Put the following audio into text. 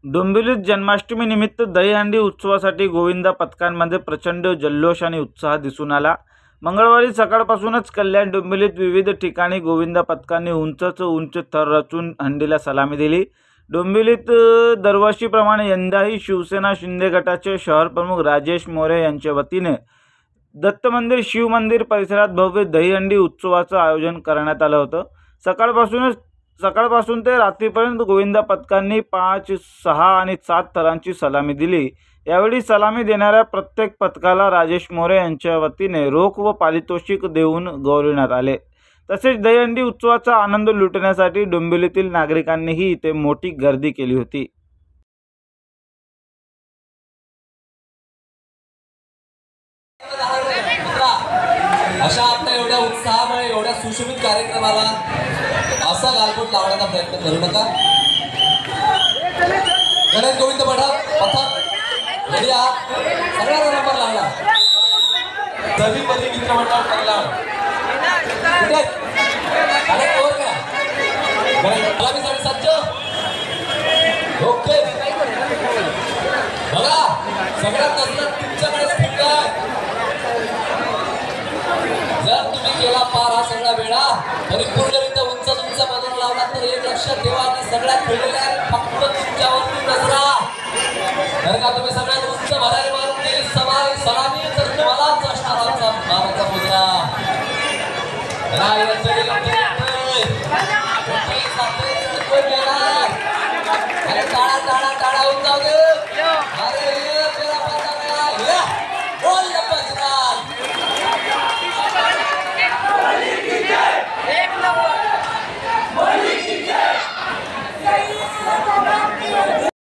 डोंबिवलीत जन्माष्टमी निमित्त दहीहंडी उत्सवासाठी गोविंदा पथकांमध्ये प्रचंड जल्लोष आणि उत्साह दिसून आला। मंगळवारी सकाळपासूनच कल्याण डोंबिवलीत विविध ठिकाणी गोविंदा पथकांनी उंचच उंच थर रचून हंडीला सलामी दिली। डोंबिवलीत दरवर्षीप्रमाणे यंदाही शिवसेना शिंदे गटाचे शहर प्रमुख राजेश मोरे यांच्या वतीने दत्त मंदिर शिव मंदिर परिसरात भव्य दहीहंडी उत्सवाचं आयोजन करण्यात आलं होतं। सकाळपासून ते रात्रीपर्यंत गोविंदा पथकांनी 5, 6 आणि 7 थरांची सलामी दिली। यावेळी सलामी देणाऱ्या प्रत्येक पथकाला राजेश मोरे यांच्या वतीने रोख व पारितोषिक देऊन गौरविण्यात आले। तसेच दहीहंडी उत्सवाचा आनंद लुटण्यासाठी डोंबिवलीतील नागरिकांनीही इथे मोठी गर्दी केली होती। अशा आपल्या एवढ्या उत्साहामुळे एवढ्या सुशोभित कार्यक्रमाला असा गालबोट लावण्याचा प्रयत्न करू नका। गणेश गोविंद पथक रेडी आहात? सगळ्यांचा नंबर लागला। दहीपल्ली मित्रमंडळ कल्याण कुठे अरे कवर करा। गणेश सज्ज ओके बघा सगळ्यात नसलं तुमच्याकडे स्थित आहे। जर तुम्ही केला पार हा सगळा वेळा परिपूर्ण